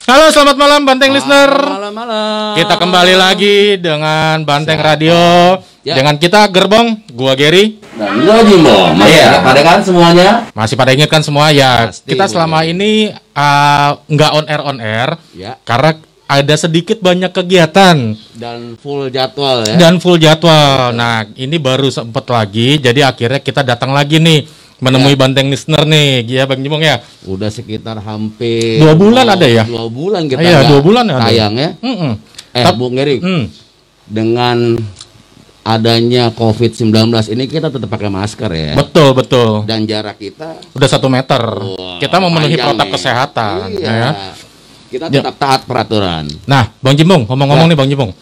Halo, selamat malam Banteng listener. Malam-malam. Kita kembali lagi dengan Banteng Radio. Ya. Dengan kita Gerbong, gua Gary. Dan gua Jimbo. Masih pada kan semuanya? Masih pada ingat kan semua ya. Pasti, kita selama ini nggak on air Ya. karena ada sedikit banyak kegiatan Dan full jadwal ya. dan full jadwal. Nah, ini baru sempat lagi, jadi akhirnya kita datang lagi nih menemui Banteng listener nih, ya Bang Jimong ya. Udah sekitar hampir 2 bulan ada ya? 2 bulan kita Iya, nggak 2 bulan ada. tayang ya. Bung Geri, dengan adanya COVID-19 ini kita tetap pakai masker ya. Betul. Dan jarak kita Udah 1 meter. wah, Kita memenuhi panjang protap nih. kesehatan. Iya. Ya. Kita tetap taat peraturan. Nah, Bang Jimbong, ngomong-ngomong nih Bang Jimbong.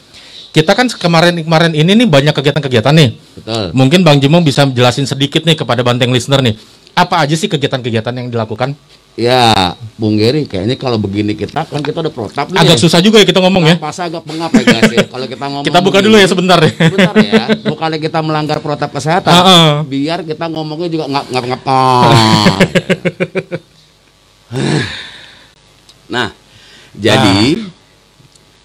Kita kan kemarin ini nih banyak kegiatan-kegiatan nih. Betul. Mungkin Bang Jimbong bisa jelasin sedikit nih kepada Banteng listener nih. Apa aja sih kegiatan-kegiatan yang dilakukan? Ya, Bung Geri, kayaknya kalau begini kita udah protap nih. Agak susah juga ya kita ngomong ya. Pas agak pengap ya guys ya. Kalau kita ngomong Kita buka dulu ya sebentar ya. Sebentar ya. Bukannya kita melanggar protap kesehatan. Biar kita ngomongnya juga ngap. Nah, jadi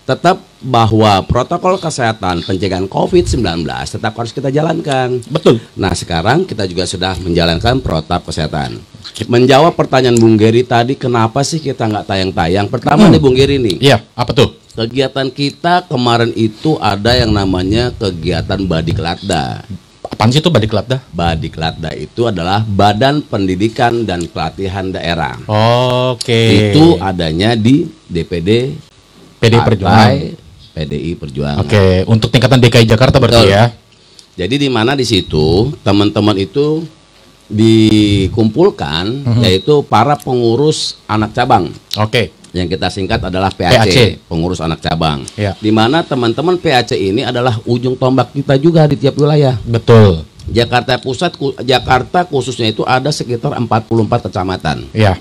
tetap bahwa protokol kesehatan pencegahan COVID-19 tetap harus kita jalankan. Betul. Nah, sekarang kita juga sudah menjalankan protap kesehatan. Menjawab pertanyaan Bung Geri tadi, kenapa sih kita nggak tayang-tayang? Pertama nih Bung Geri nih. Iya, apa tuh? Kegiatan kita kemarin itu ada yang namanya kegiatan Badiklatda. Apaan sih itu Badiklatda? Badiklatda itu adalah Badan Pendidikan dan Pelatihan Daerah. Oke. Itu adanya di DPD PDI Perjuangan. PDI Perjuangan. Oke, untuk tingkatan DKI Jakarta berarti Betul. ya. Jadi di mana di situ teman-teman itu dikumpulkan, yaitu para pengurus anak cabang. Oke. Yang kita singkat adalah PAC, pengurus anak cabang. Ya. Di mana teman-teman PAC ini adalah ujung tombak kita juga di tiap wilayah. Betul. Jakarta Pusat, Jakarta khususnya itu ada sekitar 44 kecamatan. Iya.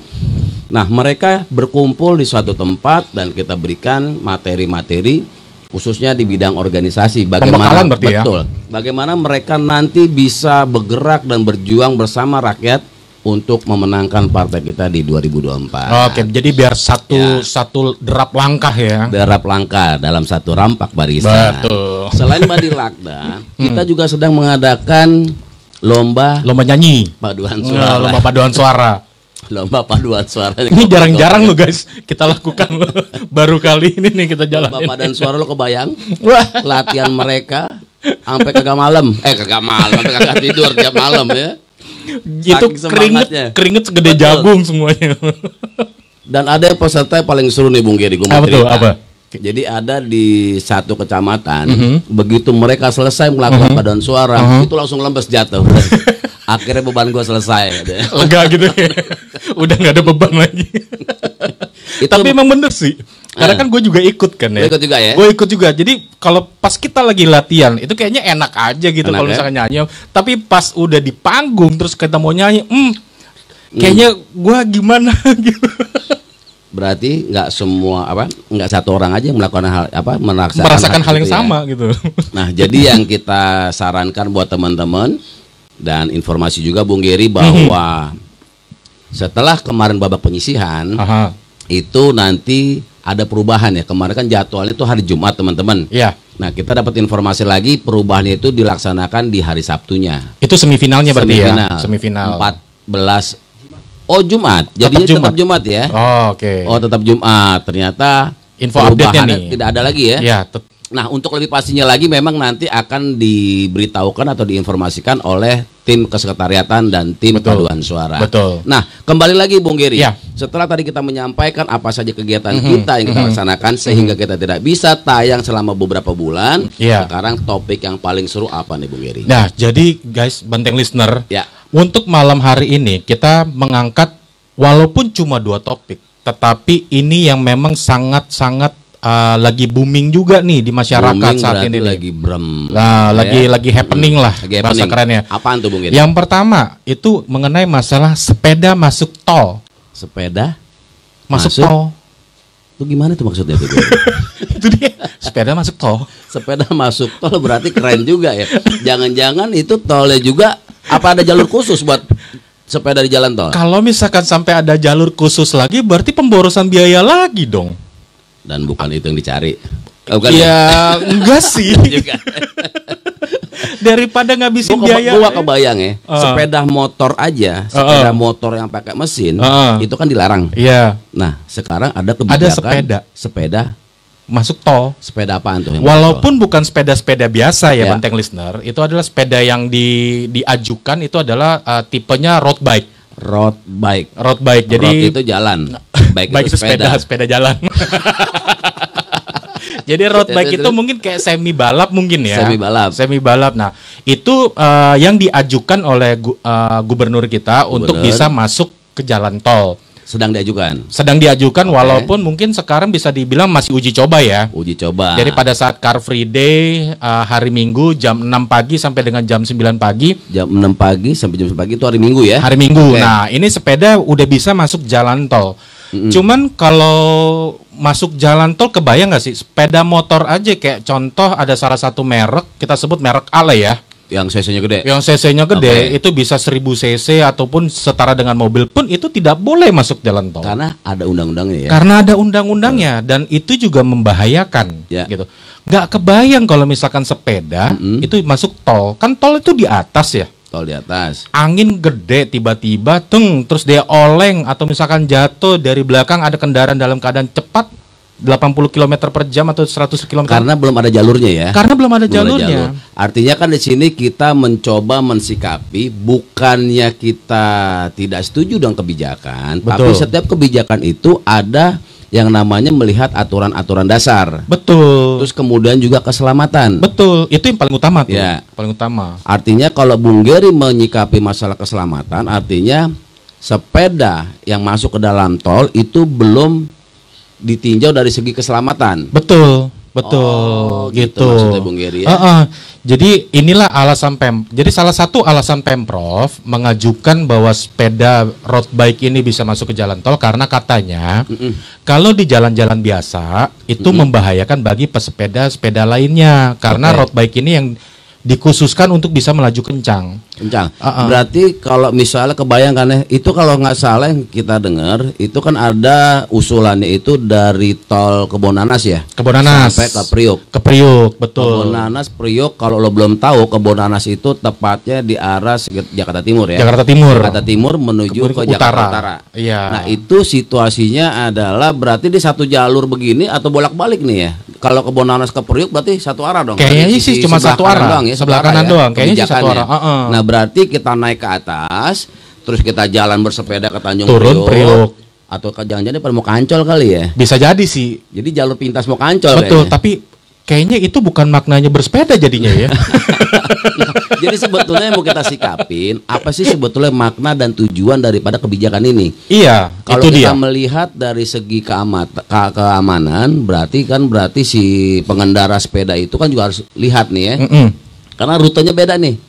Nah, mereka berkumpul di suatu tempat dan kita berikan materi-materi khususnya di bidang organisasi. Pembekalan berarti ya? Betul. Bagaimana mereka nanti bisa bergerak dan berjuang bersama rakyat untuk memenangkan partai kita di 2024. Oke, jadi biar satu derap langkah ya. Derap langkah dalam satu rampak barisan. Betul. Selain Badilakda, kita juga sedang mengadakan lomba nyanyi. paduan suara. Lomba paduan suara. Lomba paduan suara. Ini jarang-jarang loh guys kita lakukan. Baru kali ini nih kita jalan. Lomba paduan suara lo kebayang? Wah. Latihan mereka sampai kagak malam. Sampai kagak tidur tiap malam ya. Itu keringet segede Betul. jagung semuanya. Dan ada peserta yang paling seru nih Bung Geri, gue mau Apa tuh? cerita. Apa? Jadi ada di satu kecamatan, begitu mereka selesai melakukan paduan suara, itu langsung lembes jatuh. Akhirnya beban gue selesai. Lega gitu ya. Udah nggak ada beban lagi. Tapi emang bener sih. Karena kan gue juga ikut kan ya. Ikut juga ya? Gue ikut juga. Jadi kalau pas kita lagi latihan itu kayaknya enak aja gitu kalau misalnya nyanyi. Tapi pas udah di panggung terus kita mau nyanyi, kayaknya gue gimana gitu. Berarti nggak satu orang aja yang melakukan merasakan hal yang gitu ya. sama gitu. Nah, jadi yang kita sarankan buat teman-teman dan informasi juga Bung Geri bahwa setelah kemarin babak penyisihan itu nanti ada perubahan ya. Kemarin kan jadwalnya itu hari Jumat teman-teman. Iya. Nah, kita dapat informasi lagi perubahannya itu dilaksanakan di hari Sabtunya. Itu semifinalnya berarti ya. Semifinal. 14. Oh, Jumat. Jadinya tetap Jumat ya. Oke. Oh, tetap Jumat. Ternyata info update-nya nih tidak ada lagi ya. Iya. Nah, untuk lebih pastinya lagi memang nanti akan diberitahukan atau diinformasikan oleh tim kesekretariatan dan tim paduan suara. Betul. Nah, kembali lagi Bung Geri. Ya. Setelah tadi kita menyampaikan apa saja kegiatan kita yang kita laksanakan sehingga kita tidak bisa tayang selama beberapa bulan. Sekarang topik yang paling seru apa nih Bung Geri? Nah, jadi guys, Banteng listener, ya. Untuk malam hari ini kita mengangkat walaupun cuma 2 topik, tetapi ini yang memang sangat-sangat lagi booming juga nih di masyarakat booming saat ini. Lagi brem. Nah, lagi happening lah bahasa kerennya. Apaan tuh Bung Geri? Yang pertama itu mengenai masalah sepeda masuk tol. Sepeda masuk tol. Itu gimana tuh maksudnya tuh? Itu dia, sepeda masuk tol. Sepeda masuk tol berarti keren juga ya. Jangan-jangan itu tolnya juga apa ada jalur khusus buat sepeda di jalan tol. Kalau misalkan sampai ada jalur khusus lagi, berarti pemborosan biaya lagi dong. Dan bukan itu yang dicari. Ya enggak sih. Daripada ngabisin biaya. Gua kebayang ya, sepeda motor aja, sepeda motor yang pakai mesin itu kan dilarang. Iya. Nah, sekarang ada kebijakan sepeda masuk tol. Sepeda apaan tuh? Walaupun bukan sepeda-sepeda biasa ya, Banteng listener, itu adalah sepeda yang diajukan itu adalah tipenya road bike. Road bike. Jadi road itu jalan. Bike itu sepeda jalan. Jadi road bike itu mungkin kayak semi balap mungkin ya. Semi balap. Nah, itu yang diajukan oleh gubernur kita untuk bisa masuk ke jalan tol. Sedang diajukan walaupun mungkin sekarang bisa dibilang masih uji coba ya. Jadi pada saat Car Free Day hari Minggu jam 6 pagi sampai dengan jam 9 pagi. Jam 6 pagi sampai jam 9 pagi itu hari Minggu ya. Hari Minggu. Nah, ini sepeda udah bisa masuk jalan tol. Cuman kalau masuk jalan tol, kebayang nggak sih sepeda motor aja, kayak contoh ada salah satu merek, kita sebut merek A lah ya, yang cc-nya gede, itu bisa 1000 cc ataupun setara dengan mobil pun itu tidak boleh masuk jalan tol karena ada undang-undangnya ya. Karena ada undang-undangnya dan itu juga membahayakan gitu. Nggak kebayang kalau misalkan sepeda itu masuk tol, kan tol itu di atas ya. Angin gede tiba-tiba terus dia oleng atau misalkan jatuh dari belakang, ada kendaraan dalam keadaan cepat 80 km per jam atau 100 km. Karena belum ada jalurnya ya. Artinya kan di sini kita mencoba mensikapi, bukannya kita tidak setuju dengan kebijakan, tapi setiap kebijakan itu ada yang namanya melihat aturan-aturan dasar. Betul. Terus kemudian juga keselamatan. Betul. Itu yang paling utama tuh. Ya. Paling utama. Artinya kalau Bung Geri menyikapi masalah keselamatan, artinya sepeda yang masuk ke dalam tol itu belum ditinjau dari segi keselamatan. Betul. Gitu maksudnya Bung Geri ya. Jadi inilah alasan Jadi salah satu alasan Pemprov mengajukan bahwa sepeda road bike ini bisa masuk ke jalan tol karena katanya kalau di jalan-jalan biasa itu membahayakan bagi pesepeda-sepeda lainnya karena road bike ini yang dikhususkan untuk bisa melaju kencang. Berarti kalau misalnya kebayangkan itu kalau nggak salah yang kita dengar itu kan ada usulannya itu dari tol Kebonanas ya. Kebonanas sampai ke Priuk. Betul. Kebonanas Priuk, kalau lo belum tahu, Kebonanas itu tepatnya di arah Jakarta Timur ya. Jakarta Timur menuju ke Jakarta Utara. Iya. Nah, itu situasinya adalah berarti di satu jalur begini atau bolak-balik nih ya. Kalau Kebonanas ke Priuk berarti satu arah dong. Kayaknya sih cuma satu arah. Sebelah kanan doang. Kayaknya sih satu arah. Nah, berarti kita naik ke atas, terus kita jalan bersepeda ke Tanjung Priuk. Atau jangan-jangan pada mau ke Ancol kali ya. Bisa jadi sih. Jadi jalur pintas mau ke Ancol. Betul, kayaknya. Tapi kayaknya itu bukan maknanya bersepeda jadinya ya. Jadi sebetulnya yang mau kita sikapin, apa sih sebetulnya makna dan tujuan daripada kebijakan ini? Iya, kalau kita melihat dari segi keamanan, berarti si pengendara sepeda itu kan juga harus lihat nih ya. Karena rutenya beda nih.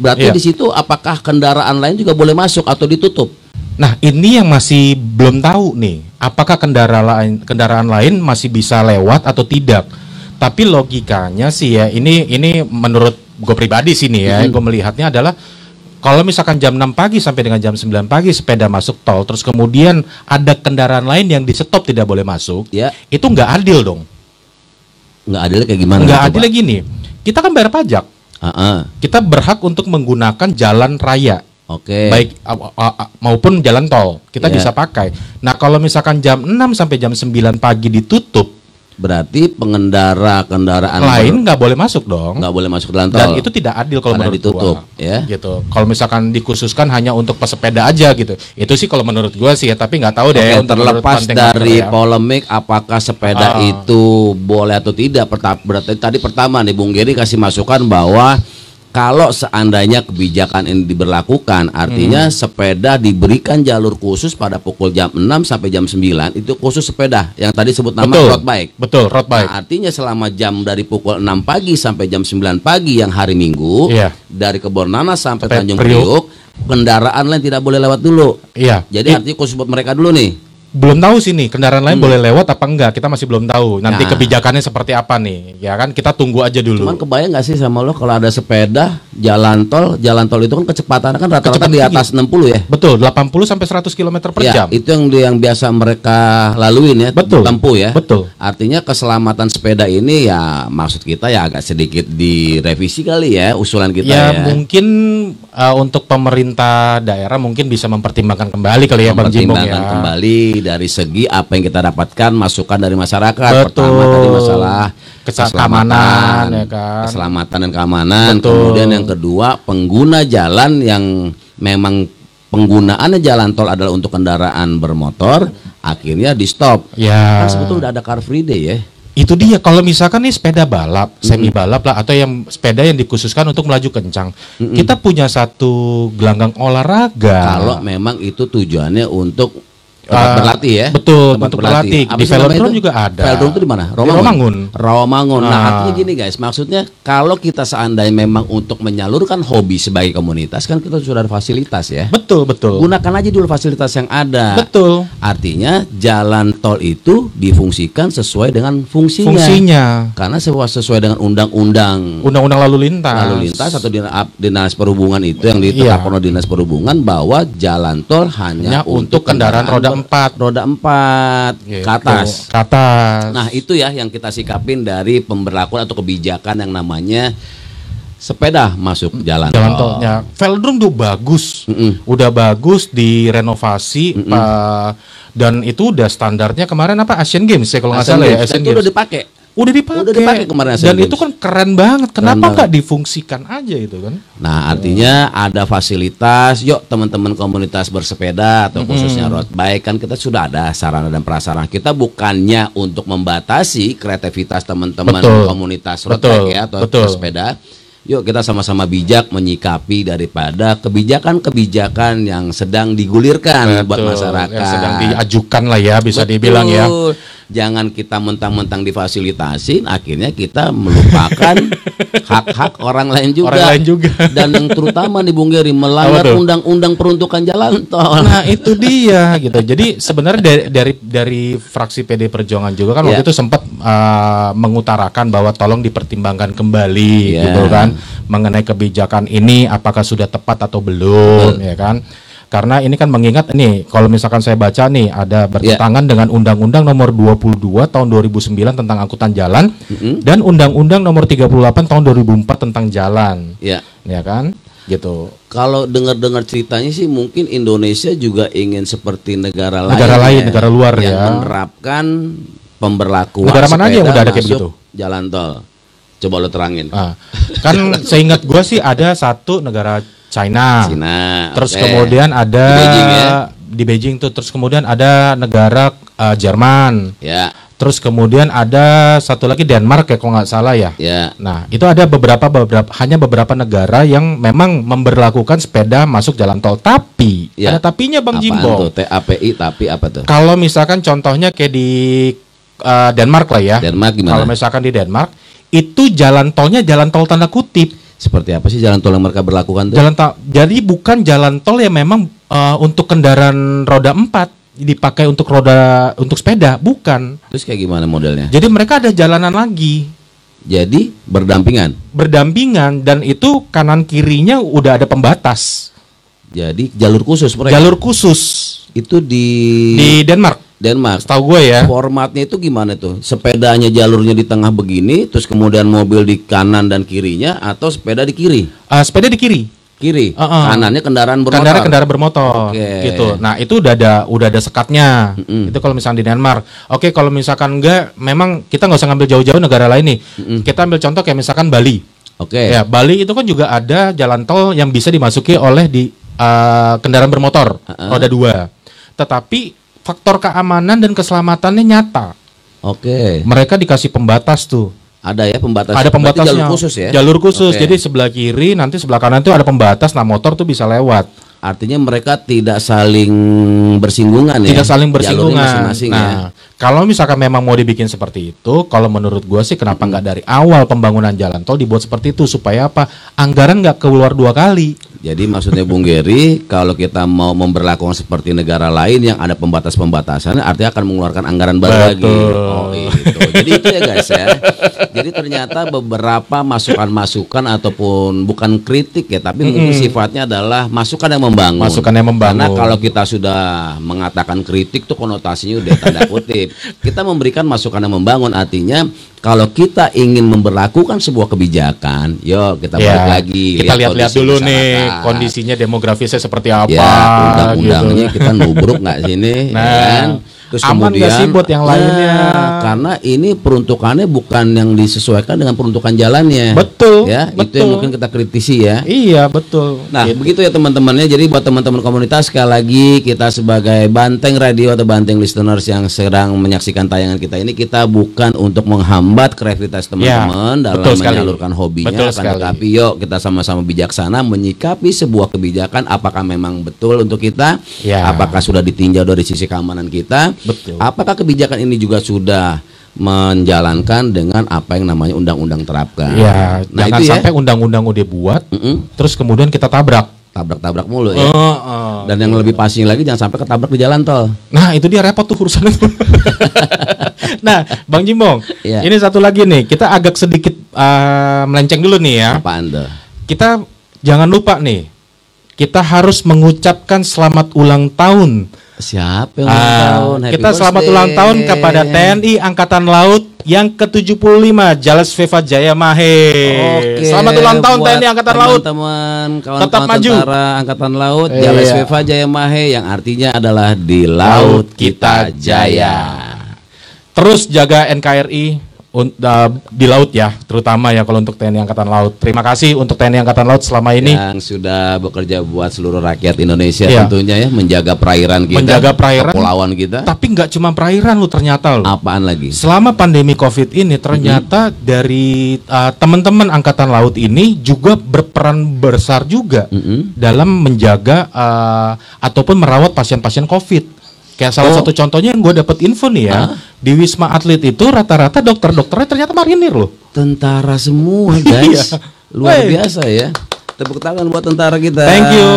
Berarti di situ apakah kendaraan lain juga boleh masuk atau ditutup? Nah, ini yang masih belum tahu nih. Apakah kendaraan lain masih bisa lewat atau tidak? Tapi logikanya sih ya, ini menurut gue pribadi sini ya, gue melihatnya adalah kalau misalkan jam 6 pagi sampai dengan jam 9 pagi sepeda masuk tol, terus kemudian ada kendaraan lain yang di stop tidak boleh masuk, itu nggak adil dong. Nggak adil kayak gimana? Nggak adil gini, kita kan bayar pajak, kita berhak untuk menggunakan jalan raya. Baik maupun jalan tol kita bisa pakai. Nah, kalau misalkan jam 6 sampai jam 9 pagi ditutup, berarti pengendara kendaraan lain nggak boleh masuk dong. Nggak boleh masuk dalam tol. Dan itu tidak adil kalau menurut ditutup, ya. Gitu. Kalau misalkan dikhususkan hanya untuk pesepeda aja gitu. Itu sih kalau menurut gua sih ya, tapi nggak tahu deh. Terlepas dari polemik apakah sepeda itu boleh atau tidak. Berarti tadi pertama nih Bung Geri kasih masukan bahwa kalau seandainya kebijakan ini diberlakukan, artinya sepeda diberikan jalur khusus pada pukul jam 6 sampai jam 9, itu khusus sepeda yang tadi sebut nama road bike. Betul, road bike. Nah, artinya selama jam dari pukul 6 pagi sampai jam 9 pagi yang hari Minggu, dari Kebonanas sampai Tanjung Priuk, kendaraan lain tidak boleh lewat dulu. Iya. Jadi artinya khusus buat mereka dulu nih. belum tahu sih nih kendaraan lain boleh lewat apa enggak, kita masih belum tahu. Nanti kebijakannya seperti apa nih, ya kan kita tunggu aja dulu. Cuman kebayang nggak sih sama lo kalau ada sepeda jalan tol itu kan kecepatannya kan rata-rata di atas 60 ya. Betul, 80 sampai 100 km per jam. Itu yang biasa mereka laluin ya, tempuh ya. Betul. Artinya keselamatan sepeda ini ya maksud kita ya agak sedikit direvisi kali ya usulan kita ya. Ya mungkin untuk pemerintah daerah mungkin bisa mempertimbangkan kembali kali ya Bang Jimbong ya. Mempertimbangkan kembali dari segi apa yang kita dapatkan masukan dari masyarakat. Pertama tadi masalah keselamatan ya kan. Keselamatan dan keamanan. Betul. Kemudian yang kedua, pengguna jalan yang memang penggunaannya jalan tol adalah untuk kendaraan bermotor, akhirnya di stop. Ya. Kan sebetulnya udah ada Car Free Day ya. Itu dia, kalau misalkan nih sepeda balap, semi balap lah, atau yang sepeda yang dikhususkan untuk melaju kencang, kita punya satu gelanggang olahraga. Kalau memang itu tujuannya untuk tempat berlatih ya. Betul, tempat untuk berlatih. Di velodrome juga ada. Velodrome itu di mana? Rawamangun. Nah, artinya gini guys, maksudnya kalau kita seandainya memang untuk menyalurkan hobi sebagai komunitas, kan kita sudah ada fasilitas ya. Betul. Gunakan aja dulu fasilitas yang ada. Betul. Artinya jalan tol itu difungsikan sesuai dengan fungsinya. Karena sesuai dengan undang-undang lalu lintas atau dinas perhubungan itu yang ditetapkan oleh dinas perhubungan bahwa jalan tol hanya untuk kendaraan roda 4 gitu, ke atas. Nah, itu ya yang kita sikapin dari pemberlakuan atau kebijakan yang namanya sepeda masuk jalan tolnya. Velodrome tuh bagus. Udah bagus direnovasi dan itu udah standarnya kemarin apa Asian Games ya kalau nggak salah ya. Asian Games. Udah dipakai kemarin. Dan itu kan keren banget. Kenapa nggak difungsikan aja itu kan? Nah, artinya ada fasilitas. Yuk teman-teman komunitas bersepeda atau khususnya road bike, kan kita sudah ada sarana dan prasarana. Kita bukannya untuk membatasi kreativitas teman-teman komunitas road bike ya atau bersepeda. Yuk kita sama-sama bijak menyikapi daripada kebijakan-kebijakan yang sedang digulirkan buat masyarakat. Yang sedang diajukan lah ya, bisa dibilang ya. Jangan kita mentang-mentang difasilitasi, akhirnya kita melupakan hak-hak orang lain juga. Dan yang terutama nih Bung Geri, melanggar undang-undang peruntukan jalan tol. Nah itu dia gitu. Jadi sebenarnya dari fraksi PD Perjuangan juga kan waktu itu sempat mengutarakan bahwa tolong dipertimbangkan kembali gitu kan, mengenai kebijakan ini apakah sudah tepat atau belum ya kan. Karena ini kan mengingat nih, kalau misalkan saya baca nih ada bertentangan dengan Undang-Undang Nomor 22 Tahun 2009 tentang angkutan jalan dan Undang-Undang Nomor 38 Tahun 2004 tentang jalan. Ya kan? Gitu. Kalau dengar-dengar ceritanya sih mungkin Indonesia juga ingin seperti negara lain, negara luar yang menerapkan pemberlakuan negara mana aja yang udah ada kayak begitu? Jalan tol. Coba lo terangin. Kan seingat gua sih ada satu negara China. Terus kemudian ada di Beijing tuh. Terus kemudian ada negara Jerman. Terus kemudian ada satu lagi Denmark ya kalau nggak salah ya. Nah itu ada hanya beberapa negara yang memang memberlakukan sepeda masuk jalan tol. Tapi ada tapinya Bang Jimbong. TAPI tapi apa tuh? Kalau misalkan contohnya kayak di Denmark lah ya. Denmark gimana? Kalau misalkan di Denmark itu jalan tolnya jalan tol tanda kutip. Seperti apa sih jalan tol yang mereka berlakukan tuh? Jadi bukan jalan tol yang memang untuk kendaraan roda 4 dipakai untuk sepeda, bukan. Terus kayak gimana modelnya? Jadi mereka ada jalanan lagi. Jadi berdampingan dan itu kanan kirinya udah ada pembatas. Jadi jalur khusus mereka. Jalur khusus. Itu di Denmark. Setahu gue ya. Formatnya itu gimana tuh? Sepedanya jalurnya di tengah begini, terus kemudian mobil di kanan dan kirinya, atau sepeda di kiri? Sepeda di kiri. Kanannya kendaraan bermotor. Kendaraan bermotor. Gitu. Nah itu udah ada sekatnya. Itu kalau misalnya di Denmark. Oke, kalau misalkan enggak, memang kita nggak usah ngambil jauh-jauh negara lain nih. Kita ambil contoh kayak misalkan Bali. Ya Bali itu kan juga ada jalan tol yang bisa dimasuki oleh kendaraan bermotor roda 2. Tetapi faktor keamanan dan keselamatannya nyata. Mereka dikasih pembatas tuh. Ada ya pembatas. Ada pembatasnya. Jalur khusus ya. Jalur khusus. Jadi sebelah kiri, nanti sebelah kanan tuh ada pembatas. Nah motor tuh bisa lewat. Artinya mereka tidak saling bersinggungan ya. Tidak saling bersinggungan. Masing-masing nah, kalau misalkan memang mau dibikin seperti itu, kalau menurut gua sih kenapa nggak dari awal pembangunan jalan tol dibuat seperti itu supaya apa? Anggaran nggak keluar 2 kali. Jadi maksudnya Bung Geri, kalau kita mau memberlakukan seperti negara lain yang ada pembatas-pembatasan, artinya akan mengeluarkan anggaran baru lagi. Oh itu. Jadi itu ya guys ya. Jadi ternyata beberapa masukan-masukan ataupun bukan kritik ya, tapi mungkin sifatnya adalah masukan yang membangun. Masukan yang membangun. Karena kalau kita sudah mengatakan kritik tuh konotasinya udah tanda kutip. Kita memberikan masukan yang membangun, artinya kalau kita ingin memberlakukan sebuah kebijakan, yuk kita balik lagi. Kita lihat-lihat dulu nih kondisinya demografisnya seperti apa. Ya, undang-undangnya gitu. Kita nubruk nggak sini? Nah, ya kan? Terus aman kemudian gak sih buat yang lainnya? Karena ini peruntukannya bukan yang disesuaikan dengan peruntukan jalannya. Betul. Ya, betul. itu yang mungkin kita kritisi ya. Iya, betul. Nah, begitu ya teman-temannya. Jadi buat teman-teman komunitas, sekali lagi kita sebagai Banteng Radio atau Banteng listeners yang sedang menyaksikan tayangan kita ini, kita bukan untuk menghambat kreativitas teman-teman dalam menyalurkan hobinya, tetapi yuk kita sama-sama bijaksana menyikapi sebuah kebijakan, apakah memang betul untuk kita, apakah sudah ditinjau dari sisi keamanan kita. Betul. Apakah kebijakan ini juga sudah menjalankan dengan apa yang namanya undang-undang terapkan? Ya, nah, jangan sampai undang-undang udah buat, terus kemudian kita tabrak mulu ya. Dan yang lebih passing lagi, jangan sampai ketabrak di jalan tol. Nah, itu dia repot tuh urusannya. Nah, Bang Jimbong, ini satu lagi nih, kita agak sedikit melenceng dulu nih ya. Apaan tuh? Kita jangan lupa nih, kita harus mengucapkan selamat ulang tahun. Siapa yang ulang tahun? Kita selamat ulang tahun kepada TNI Angkatan Laut yang ke-75 Jales Veva Jaya Mahe. Selamat ulang tahun TNI Angkatan Laut. Teman-teman, tetap maju. Tentara Angkatan Laut Jales Veva Jaya Mahe, yang artinya adalah di laut kita jaya. Terus jaga NKRI di laut ya, terutama ya kalau untuk TNI Angkatan Laut. Terima kasih untuk TNI Angkatan Laut selama ini yang sudah bekerja buat seluruh rakyat Indonesia tentunya ya, menjaga perairan kita, menjaga perairan, kepulauan kita. Tapi nggak cuma perairan lu ternyata lu. Apaan lagi? Selama pandemi Covid ini ternyata dari teman-teman Angkatan Laut ini juga berperan besar juga dalam menjaga ataupun merawat pasien-pasien Covid. Kayak salah satu contohnya yang gue dapat info nih ya, di Wisma Atlet itu rata-rata dokter-dokternya ternyata marinir loh. Tentara semua guys. Luar biasa ya. Tepuk tangan buat tentara kita. Thank you.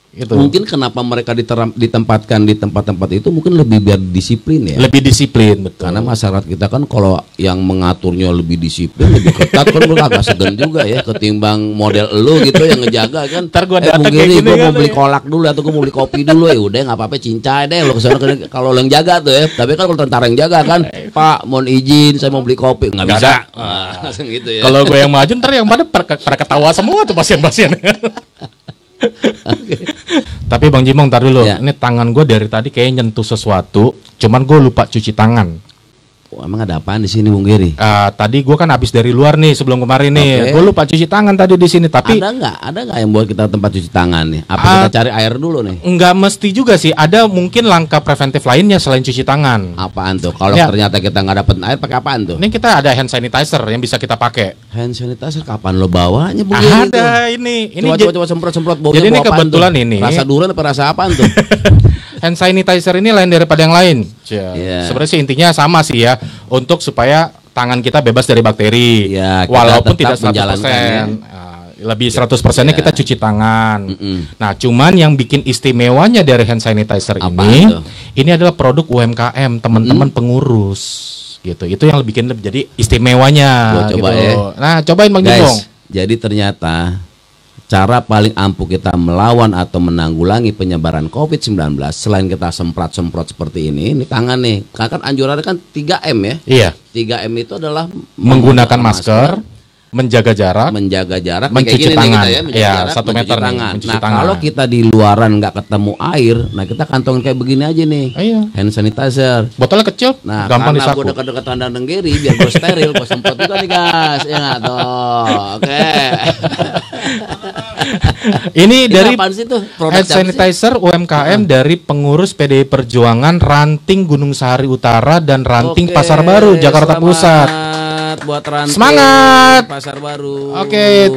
Gitu. Mungkin kenapa mereka ditempatkan di tempat-tempat itu mungkin lebih biar disiplin ya. Lebih disiplin, betul. Karena masyarakat kita kan kalau yang mengaturnya lebih disiplin, lebih ketat kan agak segan juga ya, ketimbang model elu gitu yang ngejaga kan. Ntar gua datang kayak gini, gue mau beli kolak dulu atau gue mau beli kopi dulu ya udah nggak apa-apa, cincai deh lo kesana kalau yang jaga tuh ya. Tapi kan kalau tentara yang jaga kan, Pak mohon izin saya mau beli kopi, nggak bisa. Gitu ya. Kalau gue yang maju ntar yang pada ketawa semua tuh pasien-pasien. Tapi Bang Jimbong, ntar dulu. Ini tangan gue dari tadi kayak nyentuh sesuatu, cuman gue lupa cuci tangan. Oh, emang ada apaan di sini Bung Geri? Tadi gue kan habis dari luar nih sebelum kemarin nih. Gue lupa cuci tangan tadi di sini. Tapi ada nggak yang buat kita tempat cuci tangan nih? Apa kita cari air dulu nih? Nggak mesti juga sih. Ada mungkin langkah preventif lainnya selain cuci tangan. Apaan tuh? Kalau ternyata kita nggak dapat air, pakai apaan tuh? Ini kita ada hand sanitizer yang bisa kita pakai. Hand sanitizer kapan lo bawanya Bung Geri? Ada ini. Coba semprot baunya. Jadi ini kebetulan ini. Rasa durian apa rasa apaan tuh? Hand sanitizer ini lain daripada yang lain. Sebenarnya sih intinya sama sih ya, untuk supaya tangan kita bebas dari bakteri. Walaupun tidak 100%. Lebih 100%-nya kita cuci tangan. Nah, cuman yang bikin istimewanya dari hand sanitizer ini adalah produk UMKM, teman-teman pengurus gitu. Itu yang bikin jadi istimewanya coba gitu. Ya. Nah, cobain Bang Jimbong. Jadi ternyata cara paling ampuh kita melawan atau menanggulangi penyebaran COVID-19 selain kita semprot-semprot seperti ini tangan nih. Kan anjurannya kan 3M ya. Iya. 3M itu adalah menggunakan masker, menjaga jarak, mencuci tangan. Ya, 1 meter nih, nah, kalau kita di luaran nggak ketemu air, nah kita kantongin kayak begini aja nih. Hand sanitizer. Botolnya kecil, nah, gampang disapu. Nah, gue dekat-dekat tandang Nenggeri biar gue steril, gue semprot juga nih guys. Ya nggak tuh. Oke. Ini dari hand sanitizer UMKM dari pengurus PDI Perjuangan Ranting Gunung Sahari Utara dan Ranting Pasar Baru Jakarta Pusat. Buat Ranting semangat Pasar Baru.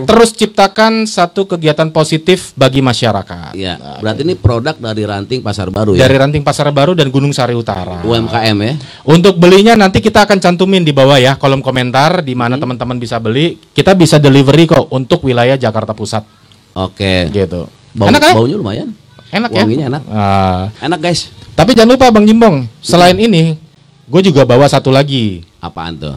Terus ciptakan satu kegiatan positif bagi masyarakat. Ya, berarti ini produk dari Ranting Pasar Baru ya. Dari Ranting Pasar Baru dan Gunung Sahari Utara. UMKM ya. Untuk belinya nanti kita akan cantumin di bawah ya kolom komentar di mana teman-teman bisa beli. Kita bisa delivery kok untuk wilayah Jakarta Pusat. Oke. Gitu. Enak ya? Baunya lumayan. Enak Wanginya ya? enak. Enak guys. Tapi jangan lupa Bang Jimbong, selain ini, gue juga bawa satu lagi. Apaan tuh?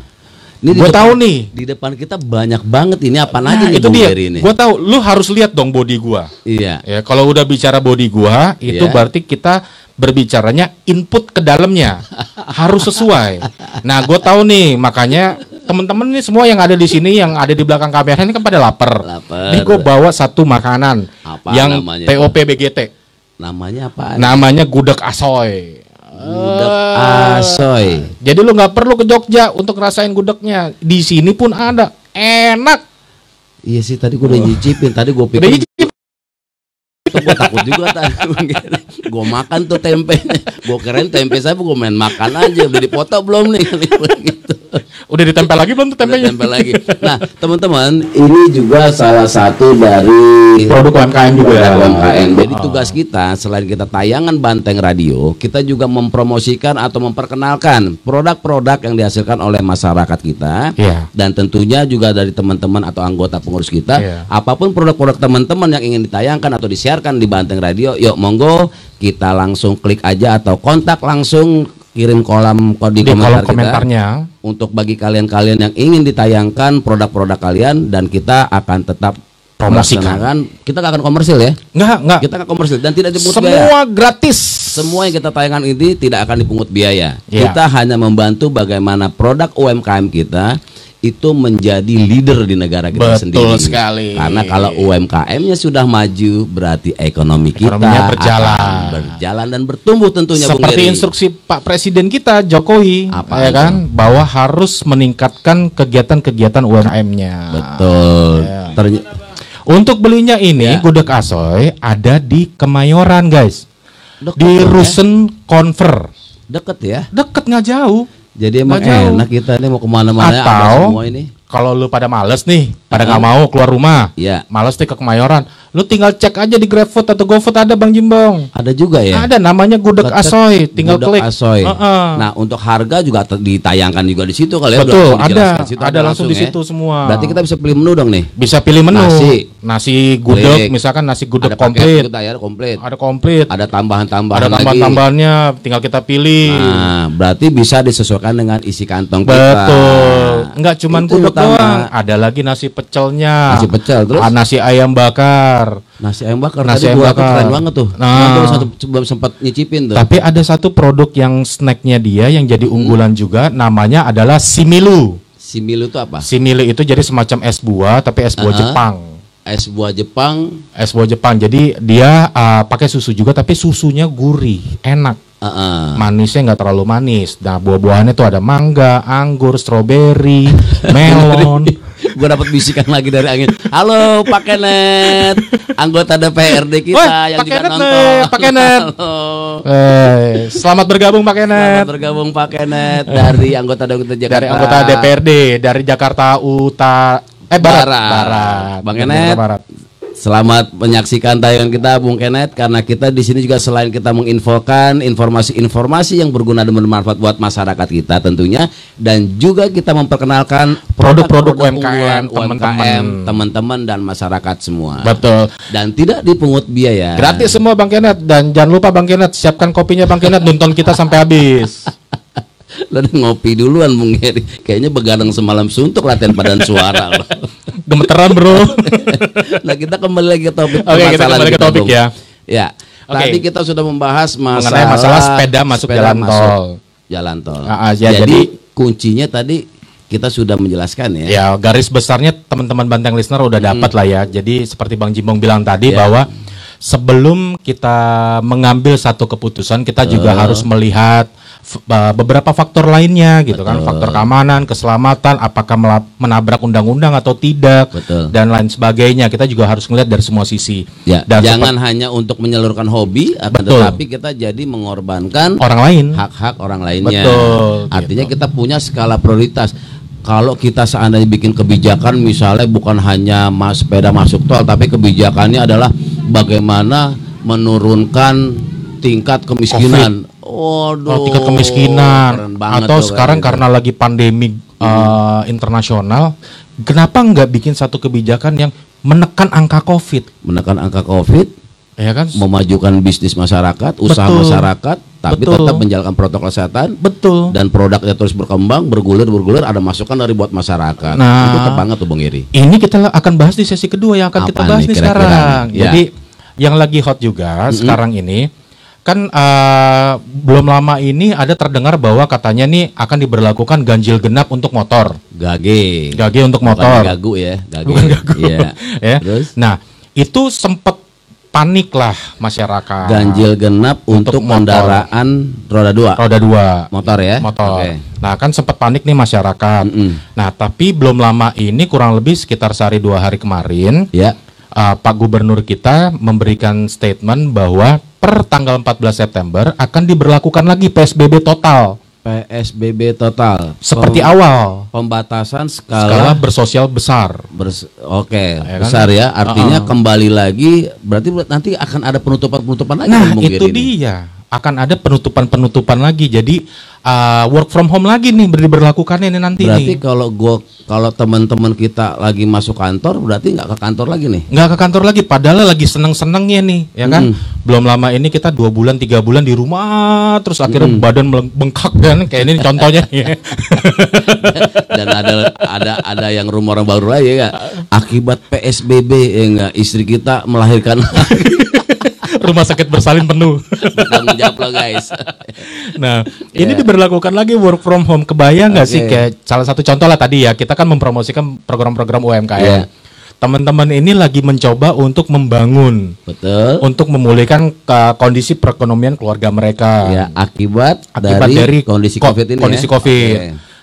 Ini gue tahu nih. Di depan kita banyak banget ini apa aja nih itu Bung dia. Gary ini. Gue tahu, lu harus lihat dong body gua. Iya. Ya, kalau udah bicara body gua, itu berarti kita berbicaranya input ke dalamnya harus sesuai. Nah, gue tahu nih, makanya temen-temen nih semua yang ada di sini, yang ada di belakang kamera ini kan pada lapar. Ini gue bawa satu makanan apa yang namanya? TOP BGT. Namanya apa? Namanya gudeg asoy. Gudeg asoy. Jadi lu nggak perlu ke Jogja untuk ngerasain gudegnya. Di sini pun ada, enak. Iya sih, tadi gue udah nyicipin. Tadi gue pikir gue takut juga tadi. Gue makan tuh tempenya. Gue keren tempe saya gue main makan aja. Udah dipoto belum nih? Gitu. Udah ditempel lagi belum tuh tempenya? Tempel lagi. Nah teman-teman, ini juga salah satu dari produk UMKM juga. UMKM. Jadi tugas kita selain kita tayangan Banteng Radio, kita juga mempromosikan atau memperkenalkan produk-produk yang dihasilkan oleh masyarakat kita. Dan tentunya juga dari teman-teman atau anggota pengurus kita. Apapun produk-produk teman-teman yang ingin ditayangkan atau disiarkan di Banteng Radio, yuk monggo kita langsung klik aja atau kontak langsung, kirim kolom di komentarnya untuk bagi kalian-kalian yang ingin ditayangkan produk-produk kalian, dan kita akan tetap promosikan. Kita gak akan komersil ya? Enggak. Kita akan komersil dan tidak dipungut biaya. Semua gratis. Semua yang kita tayangkan ini tidak akan dipungut biaya. Kita hanya membantu bagaimana produk UMKM kita itu menjadi leader di negara kita sendiri. Betul sekali. Karena kalau UMKM-nya sudah maju, berarti ekonomi kita berjalan dan bertumbuh tentunya. Seperti instruksi Pak Presiden kita Jokowi, ya kan, bahwa harus meningkatkan kegiatan-kegiatan UMKM-nya. Betul. Untuk belinya ini gudeg asoy ada di Kemayoran, guys. Deket di Rusen Conver. Deket ya? Deket, nggak jauh. Jadi emang enak kita ini mau kemana-mana. Atau semua ini. Kalau lu pada males nih, pada nggak mau keluar rumah, males nih ke Kemayoran, lu tinggal cek aja di GrabFood atau GoFood, ada Bang Jimbong. Ada juga ya? Ada, namanya gudeg asoy, tinggal klik. Asoy. Nah, untuk harga juga ditayangkan juga di situ kali ya. Betul, ada langsung di situ semua. Berarti kita bisa pilih menu dong nih. Bisa pilih menu. Nasi gudeg, misalkan nasi gudeg komplit. Ada komplit. Ada tambahan-tambahan. Ada tambahan-tambahannya, tinggal kita pilih. Nah, berarti bisa disesuaikan dengan isi kantong kita. Betul. Enggak cuman gudeg doang, ada lagi nasi pecelnya. Nasi pecel, terus nasi ayam bakar. Nasi ayam bakar. Nasi ayam bakar keren banget tuh. Sempat nyicipin tuh. Tapi ada satu produk yang snacknya dia yang jadi unggulan juga, namanya adalah Similu. Similu itu apa? Similu itu jadi semacam es buah, tapi es buah Jepang. Es buah Jepang. Es buah Jepang. Jadi dia pakai susu juga, tapi susunya gurih, enak. Manisnya nggak terlalu manis. Nah, buah-buahannya tuh ada mangga, anggur, stroberi, melon. Gue dapat bisikan lagi dari angin. Halo Pak Kenet, anggota DPRD kita yang juga nonton. Pak Kenet. Selamat bergabung Pak Kenet. Selamat bergabung Pak Kenet dari anggota Jakarta. Dari anggota DPRD dari Jakarta Barat. Bang Kenet. Selamat menyaksikan tayangan kita Bung Kenet, karena kita di sini juga selain kita menginfokan informasi-informasi yang berguna dan bermanfaat buat masyarakat kita tentunya, dan juga kita memperkenalkan produk-produk UMKM teman-teman dan masyarakat semua. Betul. Dan tidak dipungut biaya. Gratis semua Bang Kenet, dan jangan lupa Bang Kenet siapkan kopinya Bang Kenet, nonton kita sampai habis. Lo udah ngopi duluan Bung Gary. Kayaknya begadang semalam suntuk latihan padan suara lo. Gemeteran bro. Nah kita kembali lagi ke topik. Kita kembali ke topik ya. Ya. Tadi kita sudah membahas mengenai masalah sepeda masuk jalan tol. Jalan tol. Jadi kuncinya tadi kita sudah menjelaskan ya. Ya, garis besarnya teman-teman Banteng listener udah dapat lah ya. Jadi seperti Bang Jimbong bilang tadi bahwa sebelum kita mengambil satu keputusan, kita juga harus melihat beberapa faktor lainnya gitu. Kan, faktor keamanan, keselamatan, apakah menabrak undang-undang atau tidak, dan lain sebagainya. Kita juga harus melihat dari semua sisi. Dan jangan hanya untuk menyalurkan hobi, tetapi kita jadi mengorbankan orang lain, hak-hak orang lainnya. Artinya kita punya skala prioritas. Kalau kita seandainya bikin kebijakan, misalnya bukan hanya sepeda masuk tol, tapi kebijakannya adalah bagaimana menurunkan tingkat kemiskinan. Tingkat kemiskinan. Atau sekarang karena lagi pandemi internasional, kenapa nggak bikin satu kebijakan yang menekan angka COVID. Menekan angka COVID. Ya kan, memajukan bisnis masyarakat, usaha masyarakat, tapi tetap menjalankan protokol kesehatan. Betul. Dan produknya terus berkembang, bergulir, ada masukan dari buat masyarakat. Nah, itu tepat banget tuh Bung Eri. Ini kita akan bahas di sesi kedua yang akan kita bahas nih sekarang. Ya. Jadi yang lagi hot juga sekarang ini kan belum lama ini ada terdengar bahwa katanya nih akan diberlakukan ganjil genap untuk motor. Gage untuk motor. Bukan gagu ya. Bukan gagu. Ya. Ya. Terus? Nah, itu sempat panik lah masyarakat. Ganjil genap untuk kendaraan roda 2 motor ya. Motor. Okay. Nah, kan sempat panik nih masyarakat. Nah, tapi belum lama ini kurang lebih sekitar sehari 2 hari kemarin, ya, Pak Gubernur kita memberikan statement bahwa per tanggal 14 September akan diberlakukan lagi PSBB total. PSBB total seperti awal, pembatasan skala bersosial besar. Besar ya, artinya kembali lagi berarti nanti akan ada penutupan lagi. Nah, itu dia, akan ada penutupan lagi. Jadi work from home lagi nih diberlakukannya ini nanti. Berarti kalau teman-teman kita lagi masuk kantor, berarti nggak ke kantor lagi nih? Nggak ke kantor lagi, padahal lagi seneng-senengnya nih, ya kan? Belum lama ini kita 2 bulan 3 bulan di rumah, terus akhirnya badan bengkak kan, kayak ini contohnya. Dan ada yang rumor baru lagi ya, akibat PSBB ya nggak, istri kita melahirkan. Rumah sakit bersalin penuh. Tanggung jawab lo guys. Nah, ini diberlakukan lagi work from home. Kebayang nggak sih, kayak salah satu contoh lah tadi ya, kita kan mempromosikan program-program UMKM. Teman-teman ini lagi mencoba untuk membangun, untuk memulihkan kondisi perekonomian keluarga mereka. Ya, akibat dari kondisi COVID ini. Kondisi COVID.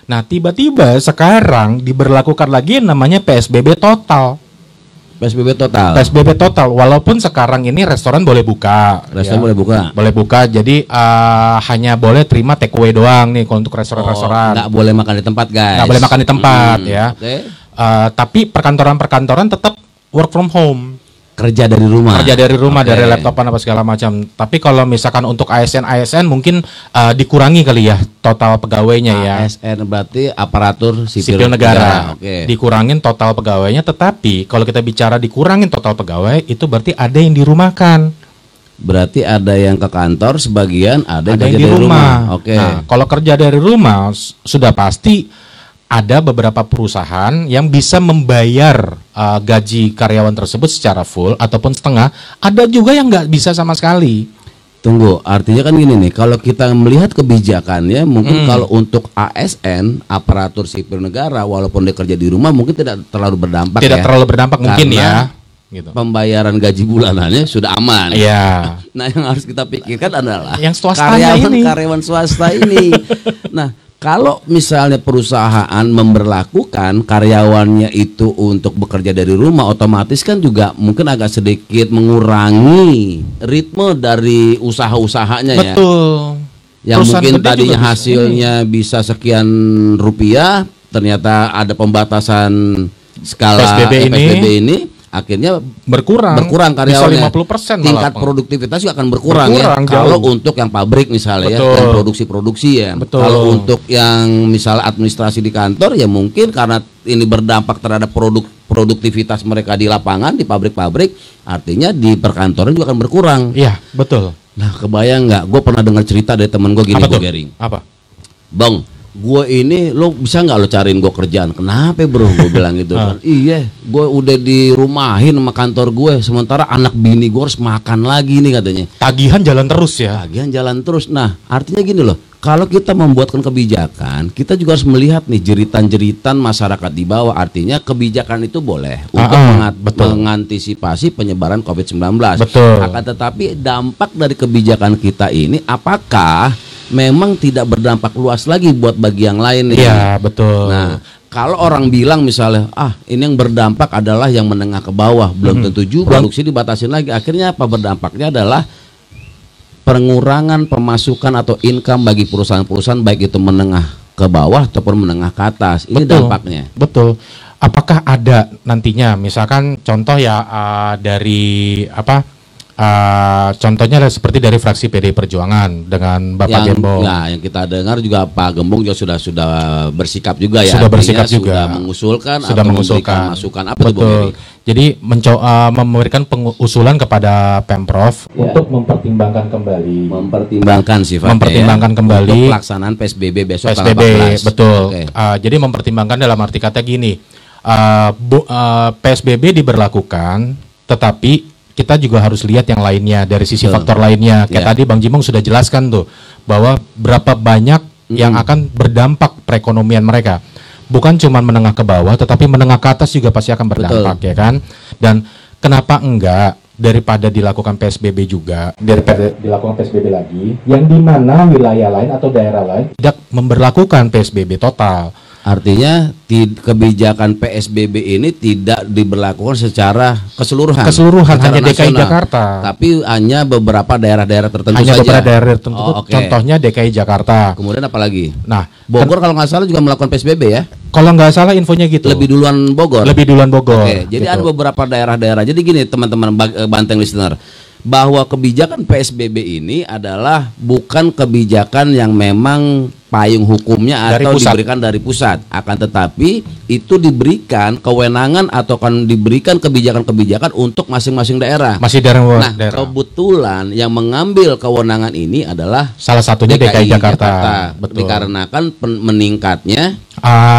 Nah, tiba-tiba sekarang diberlakukan lagi yang namanya PSBB total. PSBB total. Walaupun sekarang ini restoran boleh buka. Boleh buka. Jadi hanya boleh terima take away doang nih kalau untuk restoran-restoran. Nggak boleh makan di tempat, guys. Nggak boleh makan di tempat ya. Tapi perkantoran-perkantoran tetap work from home. Kerja dari rumah, dari laptopan apa segala macam. Tapi kalau misalkan untuk ASN mungkin dikurangi kali ya total pegawainya ya. ASN berarti aparatur sipil negara. Dikurangin total pegawainya, tetapi kalau kita bicara dikurangin total pegawai itu berarti ada yang dirumahkan. Berarti ada yang ke kantor sebagian, ada yang di rumah. Nah, kalau kerja dari rumah sudah pasti ada beberapa perusahaan yang bisa membayar gaji karyawan tersebut secara full ataupun setengah. Ada juga yang nggak bisa sama sekali. Tunggu, artinya kan gini nih, kalau kita melihat kebijakannya, mungkin kalau untuk ASN, aparatur sipil negara, walaupun dia kerja di rumah, mungkin tidak terlalu berdampak. Mungkin ya. Gitu. Pembayaran gaji bulanannya sudah aman. Iya. Nah, yang harus kita pikirkan adalah yang karyawan swasta ini. Nah, kalau misalnya perusahaan memberlakukan karyawannya itu untuk bekerja dari rumah, otomatis kan juga mungkin agak sedikit mengurangi ritme dari usaha-usahanya. Betul. Yang mungkin tadinya hasilnya bisa sekian rupiah, ternyata ada pembatasan skala PSBB ini. Akhirnya berkurang karyawannya. 50% tingkat produktivitas juga akan berkurang ya. Kalau untuk yang pabrik misalnya ya, dan produksi ya. Kalau untuk yang misalnya administrasi di kantor ya mungkin karena ini berdampak terhadap produktivitas mereka di lapangan, di pabrik-pabrik, artinya di perkantoran juga akan berkurang. Iya, betul. Nah, kebayang nggak? Gue pernah dengar cerita dari temen gue gini, Gering. Apa? Bang, gue ini lo bisa nggak lo cariin gue kerjaan? Kenapa bro? Gue bilang gitu kan. Iya, gue udah dirumahin sama kantor gue. Sementara anak bini gue harus makan lagi nih katanya. Tagihan jalan terus ya. Nah, artinya gini loh. Kalau kita membuatkan kebijakan, kita juga harus melihat nih jeritan-jeritan masyarakat di bawah. Artinya kebijakan itu boleh untuk mengantisipasi penyebaran COVID-19. Betul. Akan tetapi dampak dari kebijakan kita ini apakah memang tidak berdampak luas lagi buat bagi yang lain nih? Iya, betul. Nah, kalau orang bilang misalnya, ini yang berdampak adalah yang menengah ke bawah, belum tentu juga produksi dibatasin lagi. Akhirnya apa berdampaknya adalah pengurangan pemasukan atau income bagi perusahaan-perusahaan baik itu menengah ke bawah ataupun menengah ke atas. Ini dampaknya. Betul. Apakah ada nantinya misalkan contoh ya dari Contohnya seperti dari fraksi PD Perjuangan dengan Bapak Gembong. Ya, yang kita dengar juga Pak Gembong juga sudah bersikap juga ya. Sudah bersikap juga. Sudah mengusulkan masukan apa itu, Bung Heri? Jadi memberikan pengusulan kepada Pemprov untuk mempertimbangkan kembali. Mempertimbangkan kembali untuk pelaksanaan PSBB besok PSBB, tanggal 14. Betul. Jadi mempertimbangkan dalam arti kata gini, PSBB diberlakukan, tetapi kita juga harus lihat yang lainnya dari sisi faktor lainnya. Kayak tadi Bang Jimong sudah jelaskan tuh bahwa berapa banyak yang akan berdampak perekonomian mereka. Bukan cuma menengah ke bawah, tetapi menengah ke atas juga pasti akan berdampak, ya kan? Dan kenapa enggak daripada dilakukan PSBB juga, daripada dilakukan PSBB lagi, yang di mana wilayah lain atau daerah lain tidak memberlakukan PSBB total. Artinya kebijakan PSBB ini tidak diberlakukan secara keseluruhan hanya DKI nasional, Jakarta. Tapi hanya beberapa daerah-daerah tertentu hanya saja. Beberapa daerah tertentu. Contohnya DKI Jakarta. Kemudian apa lagi? Nah, Bogor kalau nggak salah juga melakukan PSBB ya? Kalau nggak salah infonya gitu. Lebih duluan Bogor. Jadi gitu. ada beberapa daerah-daerah. Jadi gini teman-teman Banteng listener, bahwa kebijakan PSBB ini adalah bukan kebijakan yang memang payung hukumnya atau diberikan dari pusat, akan tetapi itu diberikan kewenangan atau kan diberikan kebijakan-kebijakan untuk masing-masing daerah. Nah, kebetulan yang mengambil kewenangan ini adalah salah satunya DKI Jakarta. Betul. Dikarenakan meningkatnya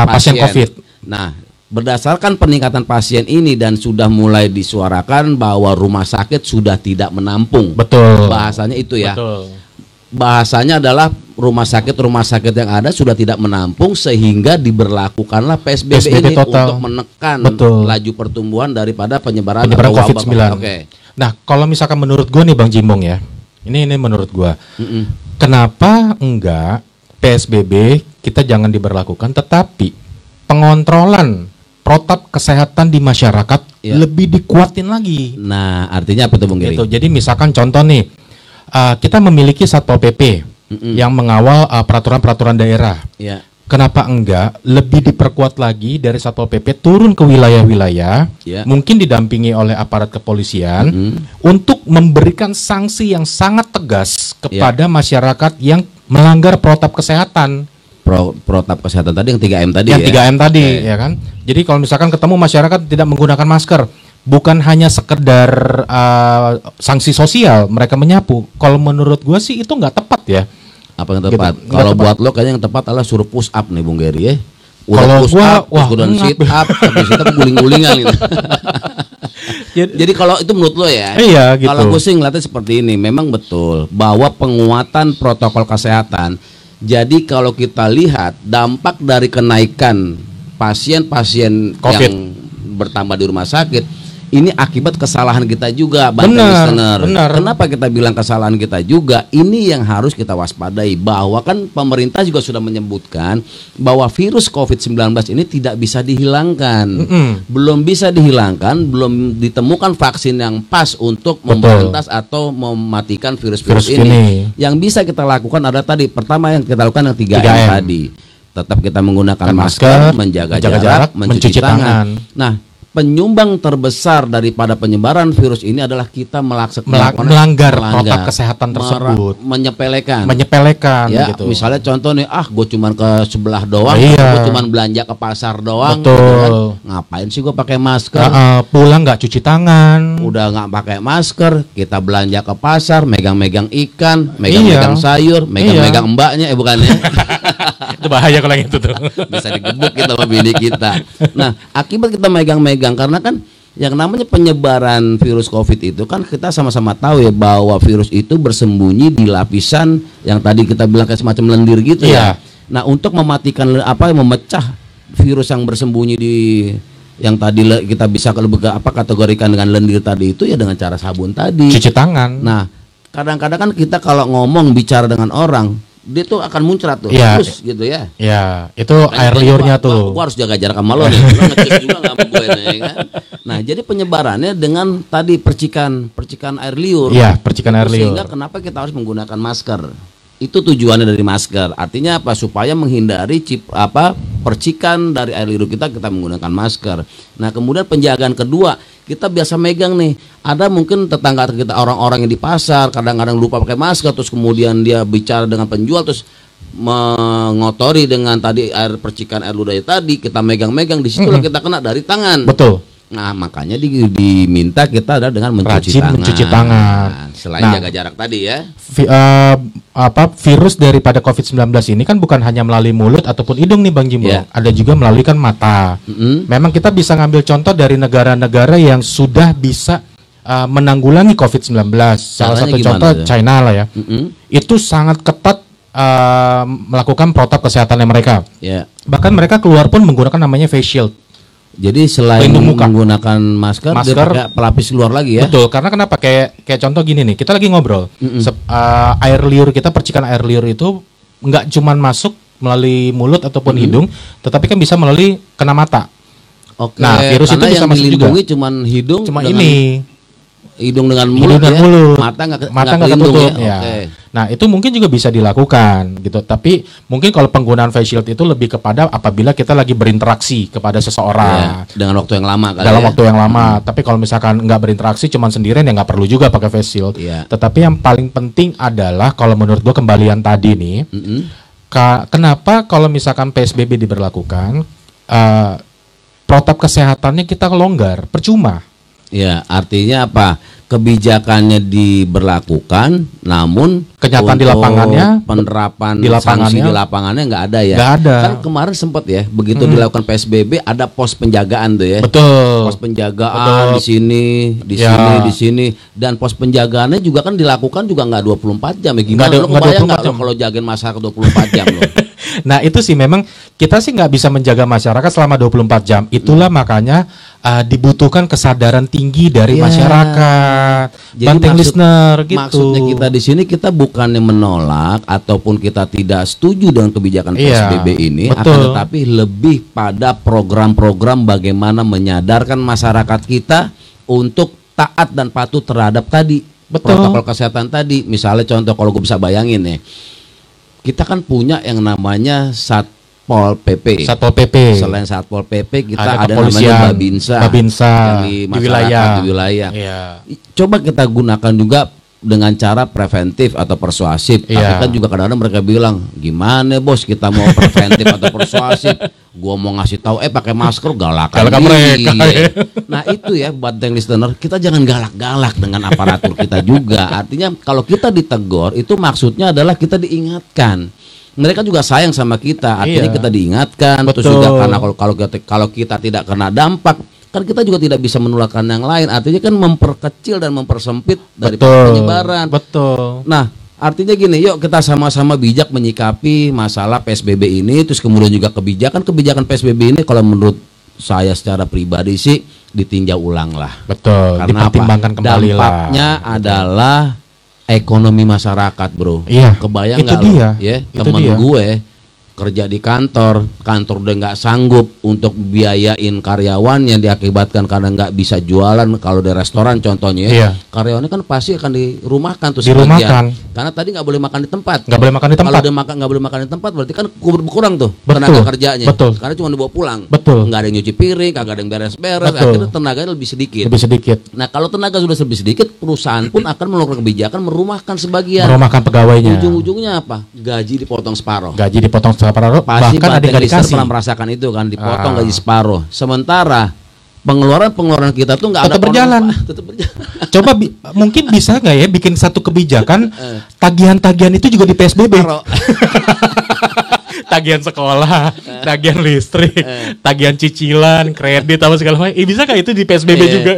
pasien COVID. Nah, berdasarkan peningkatan pasien ini dan sudah mulai disuarakan bahwa rumah sakit sudah tidak menampung. Betul. Bahasanya itu ya. Betul. Bahasanya adalah rumah sakit yang ada sudah tidak menampung sehingga diberlakukanlah PSBB ini total, untuk menekan laju pertumbuhan daripada penyebaran COVID-19. Nah, kalau misalkan menurut gue nih Bang Jimbong ya, ini menurut gue, kenapa enggak PSBB kita jangan diberlakukan, tetapi pengontrolan protap kesehatan di masyarakat lebih dikuatin lagi. Nah, artinya apa tuh Bung Geri? Jadi misalkan contoh nih, kita memiliki Satpol PP yang mengawal peraturan-peraturan daerah. Kenapa enggak lebih diperkuat lagi dari Satpol PP turun ke wilayah-wilayah, mungkin didampingi oleh aparat kepolisian untuk memberikan sanksi yang sangat tegas kepada masyarakat yang melanggar protap kesehatan. Protap kesehatan tadi yang 3M tadi yang 3M tadi ya kan. Jadi kalau misalkan ketemu masyarakat tidak menggunakan masker, bukan hanya sekedar sanksi sosial mereka menyapu. Kalau menurut gua sih itu nggak tepat ya. Apa yang tepat? Gitu. Kalau buat lo kayaknya yang tepat adalah suruh push up nih Bung Geri ya. Kalau gua udah sit up, habis itu guling-gulingan gitu. Jadi kalau itu menurut lo ya, gitu. Kalau gue sih ngeliatnya seperti ini, memang betul bahwa penguatan protokol kesehatan. Jadi kalau kita lihat dampak dari kenaikan pasien-pasien yang bertambah di rumah sakit, ini akibat kesalahan kita juga, Banteng listener. Kenapa kita bilang kesalahan kita juga? Ini yang harus kita waspadai, bahwa kan pemerintah juga sudah menyebutkan bahwa virus COVID-19 ini tidak bisa dihilangkan. Belum bisa dihilangkan, belum ditemukan vaksin yang pas untuk memberantas atau mematikan virus-virus ini. Yang bisa kita lakukan adalah tadi, pertama yang kita lakukan yang 3M tadi. Tetap kita menggunakan masker, menjaga jarak, mencuci tangan. Nah, penyumbang terbesar daripada penyebaran virus ini adalah kita melanggar protokol kesehatan tersebut, menyepelekan ya, gitu. Misalnya contoh nih, gue cuman ke sebelah doang, gue cuman belanja ke pasar doang, gitu kan. Ngapain sih gue pakai masker? Pulang nggak cuci tangan, udah nggak pakai masker, kita belanja ke pasar, megang-megang ikan, megang-megang sayur, megang-megang mbaknya, bukan ya? Itu bahaya kalau yang itu tuh. Bisa digebuk kita sama bini kita. Nah, akibat kita megang-megang, karena kan yang namanya penyebaran virus COVID itu kan kita sama-sama tahu ya, bahwa virus itu bersembunyi di lapisan yang tadi kita bilang kayak semacam lendir gitu ya. Nah, untuk mematikan memecah virus yang bersembunyi di yang tadi kita bisa kategorikan dengan lendir tadi itu ya dengan cara sabun tadi. Cuci tangan. Nah, kadang-kadang kan kita kalau ngomong bicara dengan orang, dia tuh akan muncrat tuh, terus gitu ya. Ya, itu air liurnya tuh. Gua harus jaga jarak sama lo nih. Lo ngecus juga nggak sama gue nih, kan? Nah, jadi penyebarannya dengan tadi percikan air liur. Iya, percikan air liur. Sehingga kenapa kita harus menggunakan masker? Itu tujuannya dari masker. Artinya apa? Supaya menghindari percikan dari air liur kita menggunakan masker. Nah kemudian penjagaan kedua, kita biasa megang nih, ada mungkin tetangga kita orang-orang yang di pasar kadang-kadang lupa pakai masker, terus kemudian dia bicara dengan penjual terus mengotori dengan tadi air percikan air ludah tadi, kita megang-megang, di situlah kita kena dari tangan. Betul. Nah makanya diminta kita ada dengan mencuci tangan. Selain jaga jarak tadi ya. Virus daripada COVID-19 ini kan bukan hanya melalui mulut ataupun hidung nih Bang Jimbo, ada juga melalui kan mata. Memang kita bisa ngambil contoh dari negara-negara yang sudah bisa menanggulangi COVID-19. Salah satu contoh China lah ya. Itu sangat ketat melakukan protokol kesehatannya mereka. Bahkan mereka keluar pun menggunakan namanya face shield. Jadi selain menggunakan masker dia pakai pelapis luar lagi ya. Betul, karena kenapa? Kayak contoh gini nih, kita lagi ngobrol. Air liur kita, percikan air liur itu nggak cuman masuk melalui mulut ataupun hidung, tetapi kan bisa melalui kena mata. Oke. Nah, virus itu bisa masuk juga. Cuman hidung, cuma ini. Hidung dengan mulut, mata nggak ketutup ya. Nah itu mungkin juga bisa dilakukan gitu, tapi mungkin kalau penggunaan face shield itu lebih kepada apabila kita lagi berinteraksi kepada seseorang dengan waktu yang lama dalam waktu yang lama. Tapi kalau misalkan nggak berinteraksi cuman sendirian ya nggak perlu juga pakai face shield. Tetapi yang paling penting adalah kalau menurut gua kembalian tadi nih, kenapa kalau misalkan PSBB diberlakukan protap kesehatannya kita longgar, percuma. Ya, artinya apa? Kebijakannya diberlakukan, namun kenyataan di lapangannya, penerapan sanksi di lapangannya nggak ada ya. Nggak ada. Kan kemarin sempat ya, begitu dilakukan PSBB ada pos penjagaan tuh ya. Betul. Pos penjagaan di sini, di sini, dan pos penjagaannya juga kan dilakukan juga nggak 24 jam ya. Gimana lo kebayang nggak kalau jagain masyarakat 24 jam loh? Nah itu sih memang kita sih nggak bisa menjaga masyarakat selama 24 jam. Itulah makanya dibutuhkan kesadaran tinggi dari masyarakat. Banteng listener gitu. Maksudnya kita di sini kita bukannya menolak ataupun kita tidak setuju dengan kebijakan PSBB ini, akan tetapi lebih pada program-program bagaimana menyadarkan masyarakat kita untuk taat dan patuh terhadap tadi protokol kesehatan tadi. Misalnya contoh kalau gue bisa bayangin nih, kita kan punya yang namanya Satpol PP. Selain Satpol PP kita ada namanya Babinsa di wilayah. Coba kita gunakan juga dengan cara preventif atau persuasif. Tapi kan juga kadang-kadang mereka bilang, gimana bos kita mau preventif atau persuasif? Gua mau ngasih tahu pakai masker galak mereka. Nah itu ya Banteng listener, kita jangan galak-galak dengan aparatur kita juga. Artinya kalau kita ditegur itu maksudnya adalah kita diingatkan. Mereka juga sayang sama kita, artinya kita diingatkan. Terus juga karena kalau kita tidak kena dampak, kan kita juga tidak bisa menularkan yang lain. Artinya kan memperkecil dan mempersempit dari penyebaran. Nah, artinya gini, yuk kita sama-sama bijak menyikapi masalah PSBB ini. Terus kemudian juga kebijakan PSBB ini kalau menurut saya secara pribadi sih ditinjau ulang lah. Karena dipertimbangkan kembali lah. Dampaknya adalah ekonomi masyarakat, bro. Kebayang nggak lo? Temen gue kerja di kantor udah nggak sanggup untuk biayain karyawannya, diakibatkan karena nggak bisa jualan. Kalau di restoran contohnya karyawannya kan pasti akan dirumahkan tuh sebagian, karena tadi nggak boleh makan di tempat. Kalau dia nggak boleh makan di tempat berarti kan berkurang tuh tenaga kerjanya. Karena cuma dibawa pulang. Nggak ada yang nyuci piring, kagak ada yang beres-beres. Akhirnya tenaganya lebih sedikit. Nah kalau tenaga sudah lebih sedikit, perusahaan pun akan melakukan kebijakan merumahkan sebagian. Merumahkan pegawainya. Ujung-ujungnya apa? Gaji dipotong separuh. Pasti bahkan ada yang dikasih. Pernah merasakan itu kan, dipotong gaji separuh. Sementara pengeluaran kita tuh nggak tetap berjalan. Coba mungkin bisa nggak ya bikin satu kebijakan tagihan-tagihan itu juga di PSBB. Tagihan sekolah, tagihan listrik, tagihan cicilan, kredit apa segala macam. Bisa nggak itu di PSBB juga?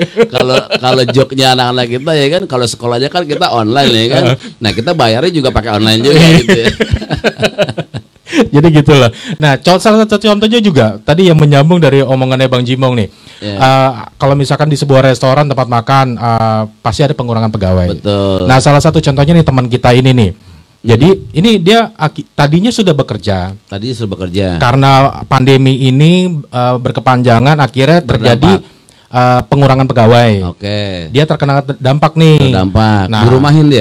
Kalau joknya anak-anak kita ya kan, kalau sekolahnya kan kita online ya kan. Nah kita bayarnya juga pakai online juga gitu ya. Jadi gitulah. Nah, salah satu contohnya juga tadi yang menyambung dari omongannya Bang Jimong nih. Kalau misalkan di sebuah restoran tempat makan pasti ada pengurangan pegawai. Nah, salah satu contohnya nih teman kita ini nih. Jadi ini dia tadinya sudah bekerja. Karena pandemi ini berkepanjangan akhirnya terjadi pengurangan pegawai. Dia terkena dampak nih. Nah,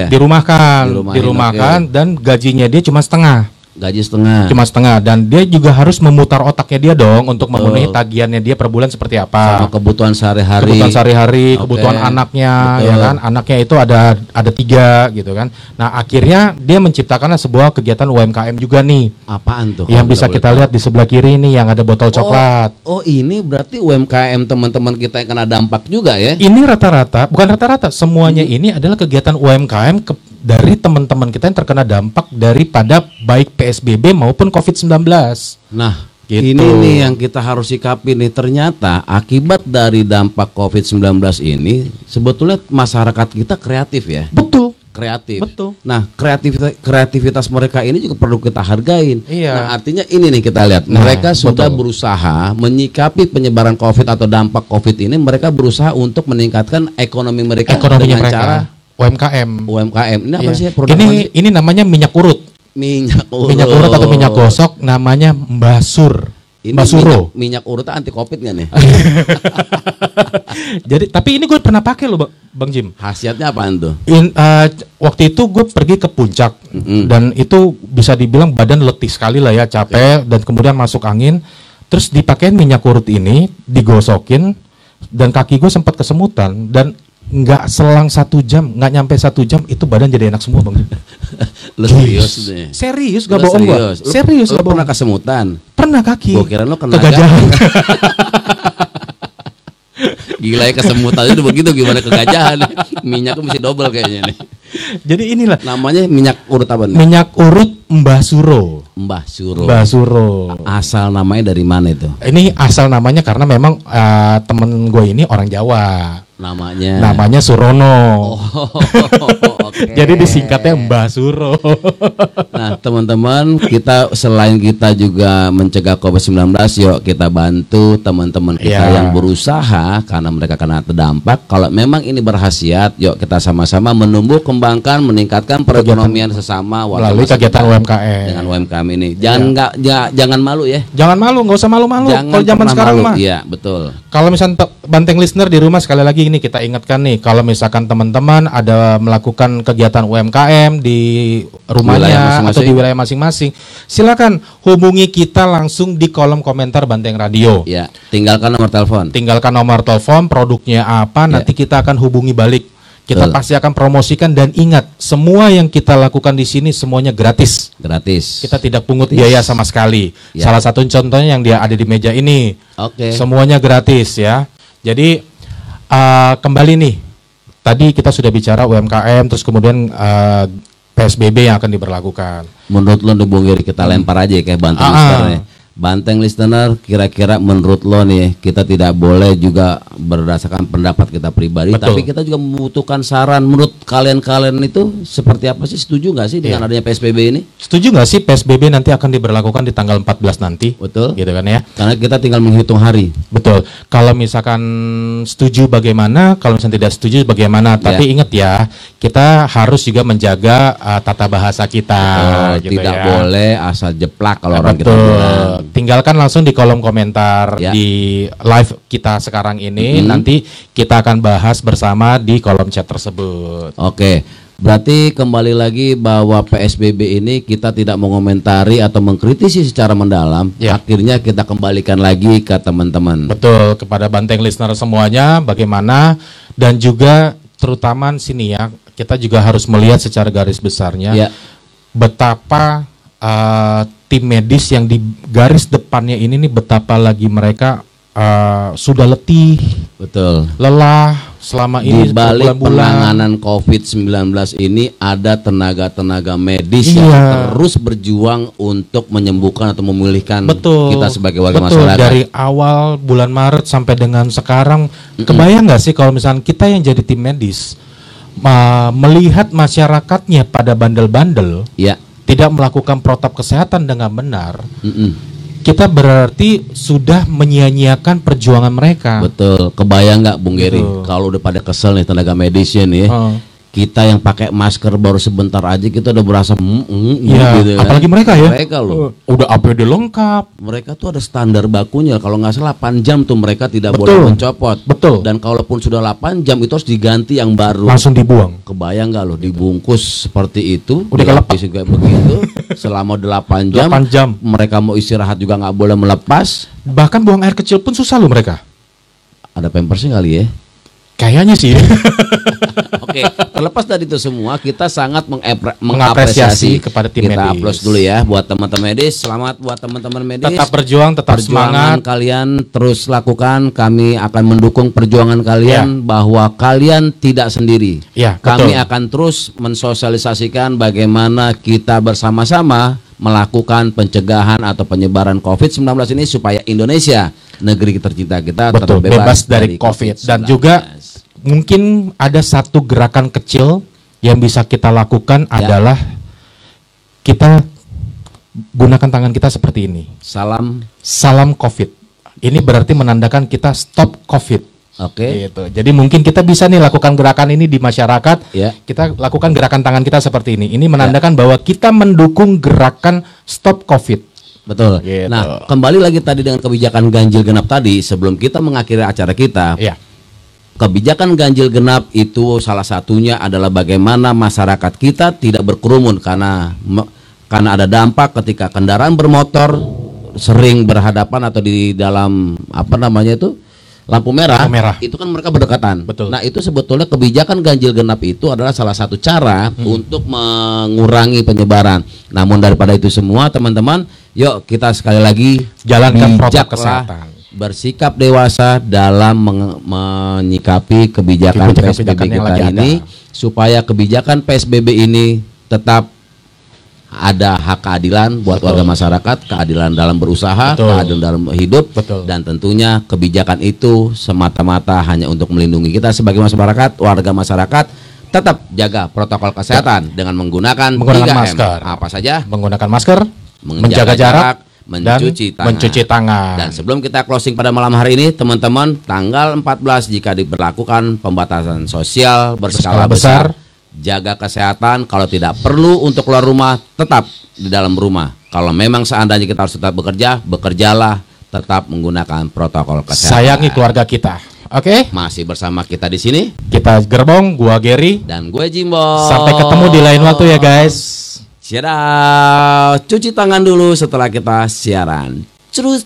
dirumahkan dan gajinya dia cuma setengah. Gaji setengah. Cuma setengah, dan dia juga harus memutar otaknya dia dong untuk memenuhi tagihannya dia per bulan seperti apa. Sama kebutuhan sehari-hari. Kebutuhan anaknya, ya kan? Anaknya itu ada 3 gitu kan. Nah, akhirnya dia menciptakan sebuah kegiatan UMKM juga nih. Apaan tuh? Yang bisa kita lihat di sebelah kiri nih yang ada botol coklat. Oh, ini berarti UMKM teman-teman kita yang kena dampak juga ya? Ini rata-rata, bukan rata-rata, semuanya ini adalah kegiatan UMKM dari teman-teman kita yang terkena dampak daripada baik PSBB maupun COVID-19. Nah, gitu. Ini nih yang kita harus sikapi nih. Ternyata akibat dari dampak COVID-19 ini sebetulnya masyarakat kita kreatif ya. Betul. Kreatif. Betul. Nah, kreativitas mereka ini juga perlu kita hargain. Iya. Nah, artinya ini nih kita lihat. Mereka sudah berusaha menyikapi penyebaran COVID atau dampak COVID ini. Mereka berusaha untuk meningkatkan ekonomi mereka dengan cara UMKM. Ini apa sih? Ini namanya minyak urut. Minyak urut atau minyak gosok, namanya Mbasur. Mbasuro. Minyak urut anti Covid nggak nih? Jadi, tapi ini gue pernah pakai loh, Bang Jim. Khasiatnya apaan tuh? Waktu itu gue pergi ke puncak dan itu bisa dibilang badan letih sekali lah ya, capek dan kemudian masuk angin. Terus dipakein minyak urut ini, digosokin dan kaki gue sempat kesemutan dan nggak selang 1 jam, nggak nyampe 1 jam itu badan jadi enak semua, Bang. Lu serius nih? Serius, gak bohong gua. Serius, lu pernah kesemutan? Pernah kaki. Gua kira lu kena kegajahan. Gila ya, kesemutan itu begitu, gimana kegajahan? Minyaknya mesti double kayaknya nih. Jadi inilah namanya minyak urut apa nih? Minyak urut Mbasuro. Mbasuro. Asal namanya dari mana itu? Ini asal namanya karena memang temen gue ini orang Jawa. Namanya Surono. Okay. Jadi disingkatnya Mbasuro. Nah, teman-teman, kita selain kita juga mencegah COVID-19, yuk kita bantu teman-teman kita yang berusaha karena mereka kena terdampak. Kalau memang ini berkhasiat, yuk kita sama-sama menumbuh kembangkan, meningkatkan perekonomian sesama melalui kegiatan UMKM. Dengan UMKM ini. Jangan malu ya. Jangan malu, nggak usah malu-malu. Kalau zaman sekarang mah. Iya, betul. Kalau misalnya Banteng listener di rumah, sekali lagi ini kita ingatkan nih, kalau misalkan teman-teman ada melakukan kegiatan UMKM di rumahnya atau di wilayah masing-masing, silakan hubungi kita langsung di kolom komentar Banteng Radio. Ya, tinggalkan nomor telepon. Produknya apa, nanti kita akan hubungi balik. Kita pasti akan promosikan, dan ingat, semua yang kita lakukan di sini semuanya gratis. Kita tidak pungut biaya sama sekali. Salah satu contohnya yang dia ada di meja ini. Semuanya gratis ya. Jadi kembali nih, tadi kita sudah bicara UMKM, terus kemudian PSBB yang akan diberlakukan. Menurut lo nih Bung Giri, kita lempar aja kayak Banteng listener. Banteng listener, kira-kira menurut lo nih, kita tidak boleh juga berdasarkan pendapat kita pribadi, tapi kita juga membutuhkan saran. Menurut kalian itu seperti apa sih? Setuju nggak sih dengan adanya PSBB ini? Setuju nggak sih PSBB nanti akan diberlakukan di tanggal 14 nanti? Betul. Gitu kan ya? Karena kita tinggal menghitung hari. Betul. Kalau misalkan setuju bagaimana, kalau misalkan tidak setuju bagaimana. Tapi ingat ya, kita harus juga menjaga tata bahasa kita. Gitu tidak boleh asal jeplak kalau orang kita bilang. Tinggalkan langsung di kolom komentar di live kita sekarang ini. Nanti kita akan bahas bersama di kolom chat tersebut. Oke. Berarti kembali lagi bahwa PSBB ini kita tidak mengomentari atau mengkritisi secara mendalam. Akhirnya kita kembalikan lagi ke teman-teman. Betul, kepada Banteng listener semuanya bagaimana, dan juga terutama sini ya, kita juga harus melihat secara garis besarnya betapa tim medis yang di garis depannya ini nih, betapa lagi mereka sudah letih, lelah selama ini. Di balik penanganan COVID-19 ini ada tenaga-tenaga medis yang terus berjuang untuk menyembuhkan atau memulihkan kita sebagai warga masyarakat. Dari awal bulan Maret sampai dengan sekarang, kebayang nggak sih kalau misalnya kita yang jadi tim medis melihat masyarakatnya pada bandel-bandel, tidak melakukan protap kesehatan dengan benar, kita berarti sudah menyia-nyiakan perjuangan mereka. Betul. Kebayang nggak Bung Giri, kalau udah pada kesel nih tenaga medisnya nih, kita yang pakai masker baru sebentar aja kita udah berasa ya, gitu, apalagi mereka ya. Mereka loh. Udah APD lengkap. Mereka tuh ada standar bakunya. Kalau nggak salah 8 jam tuh mereka tidak Betul. boleh mencopot. Betul. Dan kalaupun sudah 8 jam itu harus diganti yang baru. Langsung dibuang. Kebayang nggak loh dibungkus seperti itu, Udah dilapis kayak begitu selama 8 jam. 8 jam. Mereka mau istirahat juga nggak boleh melepas. Bahkan buang air kecil pun susah loh mereka. Ada pampersnya kali ya. Kayaknya sih. Oke, terlepas dari itu semua, kita sangat mengapresiasi kepada tim medis. Kita aplaus dulu ya buat teman-teman medis. Selamat buat teman-teman medis. Tetap berjuang, tetap perjuangan semangat. kalian terus lakukan. Kami akan mendukung perjuangan kalian bahwa kalian tidak sendiri. Ya, kami betul. akan terus mensosialisasikan bagaimana kita bersama-sama melakukan pencegahan atau penyebaran COVID-19 ini supaya Indonesia, negeri tercinta kita, Betul, terbebas dari COVID. Dan juga mungkin ada satu gerakan kecil yang bisa kita lakukan adalah kita gunakan tangan kita seperti ini. Salam COVID. Ini berarti menandakan kita stop COVID. Oke. Gitu. Jadi mungkin kita bisa nih lakukan gerakan ini di masyarakat. Ya. Kita lakukan gerakan tangan kita seperti ini. Ini menandakan bahwa kita mendukung gerakan stop COVID. Betul. Gitu. Nah, kembali lagi tadi dengan kebijakan ganjil genap tadi, sebelum kita mengakhiri acara kita. Ya. Kebijakan ganjil genap itu salah satunya adalah bagaimana masyarakat kita tidak berkerumun karena ada dampak ketika kendaraan bermotor sering berhadapan atau di dalam lampu merah, itu kan mereka berdekatan. Betul. Nah, itu sebetulnya kebijakan ganjil genap itu adalah salah satu cara untuk mengurangi penyebaran. Namun daripada itu semua, teman-teman, yuk kita sekali lagi jalankan protokol kesehatan. Bersikap dewasa dalam menyikapi kebijakan PSBB kita ini supaya kebijakan PSBB ini tetap ada hak keadilan buat warga masyarakat, keadilan dalam berusaha, keadilan dalam hidup, dan tentunya kebijakan itu semata-mata hanya untuk melindungi kita sebagai masyarakat, warga masyarakat. Tetap jaga protokol kesehatan dengan menggunakan 3M. masker. Apa saja? Menggunakan masker, menjaga jarak, mencuci tangan. Dan sebelum kita closing pada malam hari ini, teman-teman, tanggal 14 jika diberlakukan pembatasan sosial berskala besar, jaga kesehatan. Kalau tidak perlu untuk keluar rumah, tetap di dalam rumah. Kalau memang seandainya kita harus tetap bekerja, bekerjalah tetap menggunakan protokol kesehatan. Sayangi keluarga kita. Oke? Masih bersama kita di sini. Kita Gerbong, gua Gary dan gue Jimbo. Sampai ketemu di lain waktu ya, guys. Siap. Cuci tangan dulu setelah kita siaran. Terus.